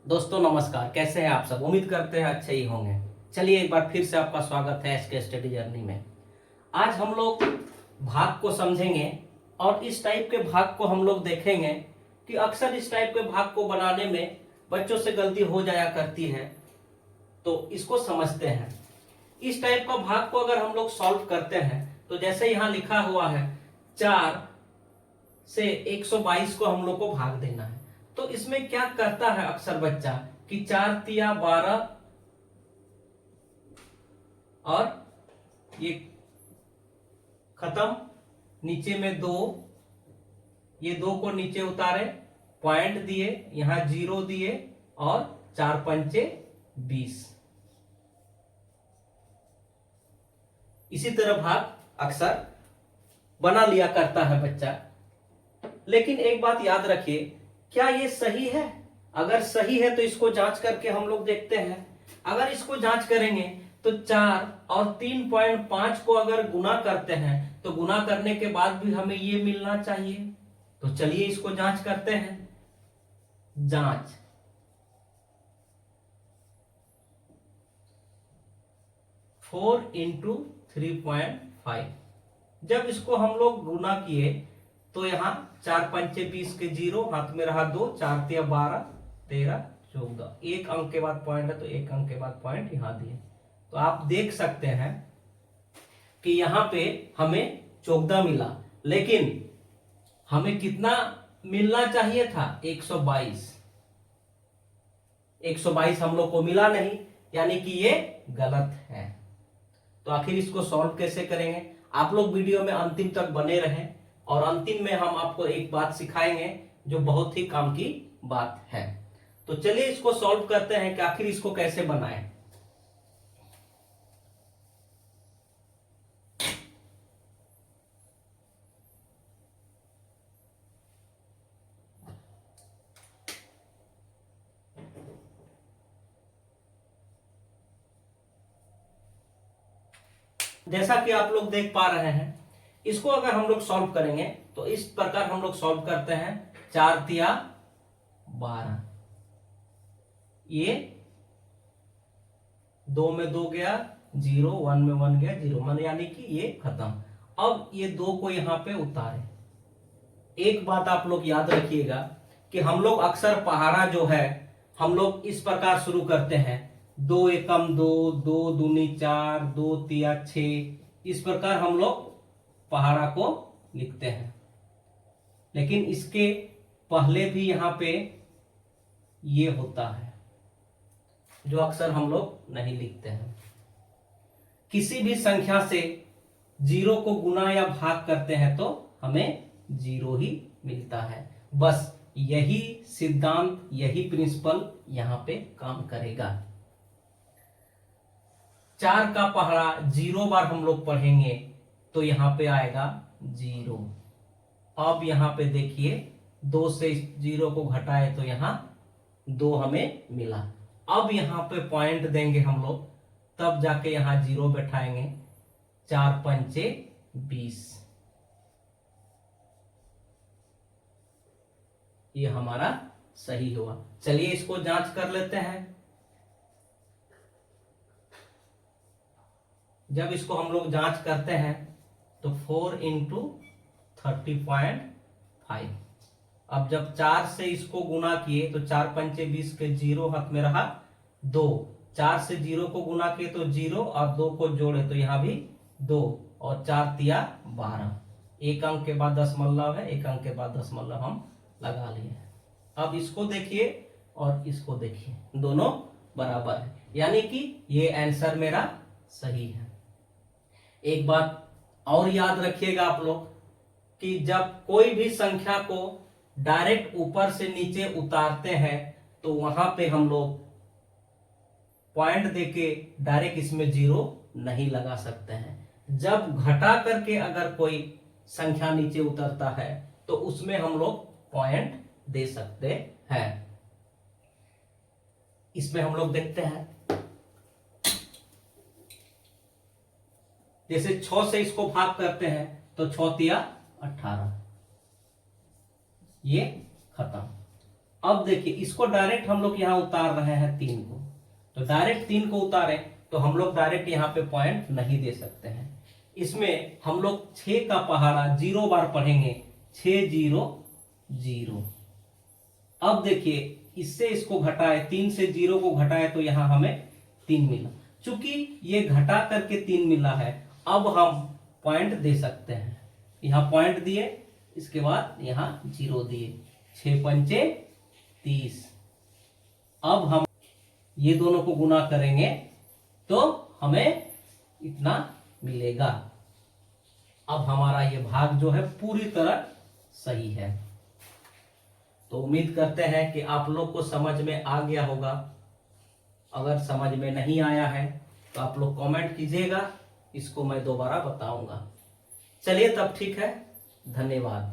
दोस्तों नमस्कार, कैसे हैं आप सब। उम्मीद करते हैं अच्छे ही होंगे। चलिए एक बार फिर से आपका स्वागत है एसके स्टडी जर्नी में। आज हम लोग भाग को समझेंगे और इस टाइप के भाग को हम लोग देखेंगे कि अक्सर इस टाइप के भाग को बनाने में बच्चों से गलती हो जाया करती है, तो इसको समझते हैं। इस टाइप का भाग को अगर हम लोग सॉल्व करते हैं तो जैसे यहाँ लिखा हुआ है 4 से 122 को हम लोग को भाग देना है। तो इसमें क्या करता है अक्सर बच्चा कि 4 तिया 12 और ये खत्म, नीचे में 2, ये 2 को नीचे उतारे, पॉइंट दिए, यहां 0 दिए और 4 पंचे 20। इसी तरह भाग अक्सर बना लिया करता है बच्चा। लेकिन एक बात याद रखिए, क्या ये सही है? अगर सही है तो इसको जांच करके हम लोग देखते हैं। अगर इसको जांच करेंगे तो 4 और 3.5 को अगर गुना करते हैं तो गुना करने के बाद भी हमें ये मिलना चाहिए। तो चलिए इसको जांच करते हैं। जांच, फोर इंटू 3.5, जब इसको हम लोग गुना किए तो यहाँ 4 पंचे 20 के 0, हाथ में रहा 2, 4 तिया 12, 13, 14, एक अंक के बाद पॉइंट है तो एक अंक के बाद पॉइंट यहां दिए। तो आप देख सकते हैं कि यहाँ पे हमें 14 मिला, लेकिन हमें कितना मिलना चाहिए था? 122। 122 हम लोग को मिला नहीं, यानी कि ये गलत है। तो आखिर इसको सॉल्व कैसे करेंगे? आप लोग वीडियो में अंतिम तक बने रहें और अंतिम में हम आपको एक बात सिखाएंगे जो बहुत ही काम की बात है। तो चलिए इसको सॉल्व करते हैं कि आखिर इसको कैसे बनाएं। जैसा कि आप लोग देख पा रहे हैं, इसको अगर हम लोग सॉल्व करेंगे तो इस प्रकार हम लोग सॉल्व करते हैं। 4 तिया 12, ये 2 में 2 गया 0, 1 में 1 गया 0, मान यानी कि ये खत्म। अब ये 2 को यहां पे उतारे। एक बात आप लोग याद रखिएगा कि हम लोग अक्सर पहाड़ा जो है हम लोग इस प्रकार शुरू करते हैं, 2 एकम 2, 2 दूनी 4, 2 तिया 6, इस प्रकार हम लोग पहाड़ा को लिखते हैं। लेकिन इसके पहले भी यहां पे ये होता है जो अक्सर हम लोग नहीं लिखते हैं। किसी भी संख्या से 0 को गुना या भाग करते हैं तो हमें 0 ही मिलता है। बस यही सिद्धांत, यही प्रिंसिपल यहां पे काम करेगा। 4 का पहाड़ा 0 बार हम लोग पढ़ेंगे तो यहां पे आएगा 0। अब यहां पे देखिए 2 से 0 को घटाए तो यहां 2 हमें मिला। अब यहां पे पॉइंट देंगे हम लोग, तब जाके यहां 0 बैठाएंगे। 4 पंचे 20, ये हमारा सही हुआ। चलिए इसको जांच कर लेते हैं। जब इसको हम लोग जांच करते हैं तो 4 इंटू 30.5, अब जब 4 से इसको गुना किए तो 4 पंचे 20 के 0, हाथ में रहा 2, 4 से 0 को गुना किए तो 0 और 2 को जोड़े तो यहां भी 2 और 4 तिया 12, एक अंक के बाद दशमलव है, एक अंक के बाद दशमलव हम लगा लिए हैं। अब इसको देखिए और इसको देखिए, दोनों बराबर है, यानी कि ये आंसर मेरा सही है। एक बात और याद रखिएगा आप लोग कि जब कोई भी संख्या को डायरेक्ट ऊपर से नीचे उतारते हैं तो वहां पे हम लोग पॉइंट देके डायरेक्ट इसमें 0 नहीं लगा सकते हैं। जब घटा करके अगर कोई संख्या नीचे उतरता है तो उसमें हम लोग पॉइंट दे सकते हैं। इसमें हम लोग देखते हैं, जैसे 6 से इसको भाग करते हैं तो 6 तिया 18, ये खत्म। अब देखिए इसको डायरेक्ट हम लोग यहाँ उतार रहे हैं 3 को, तो डायरेक्ट 3 को उतारे तो हम लोग डायरेक्ट यहाँ पे पॉइंट नहीं दे सकते हैं। इसमें हम लोग 6 का पहाड़ा 0 बार पढ़ेंगे, 6 0 0। अब देखिए इससे इसको घटाए, 3 से 0 को घटाए तो यहाँ हमें 3 मिला। चूंकि ये घटा करके 3 मिला है, अब हम पॉइंट दे सकते हैं। यहाँ पॉइंट दिए, इसके बाद यहाँ 0 दिए, 6 पंचे 30। अब हम ये दोनों को गुना करेंगे तो हमें इतना मिलेगा। अब हमारा ये भाग जो है पूरी तरह सही है। तो उम्मीद करते हैं कि आप लोग को समझ में आ गया होगा। अगर समझ में नहीं आया है तो आप लोग कमेंट कीजिएगा, इसको मैं दोबारा बताऊंगा। चलिए तब ठीक है, धन्यवाद।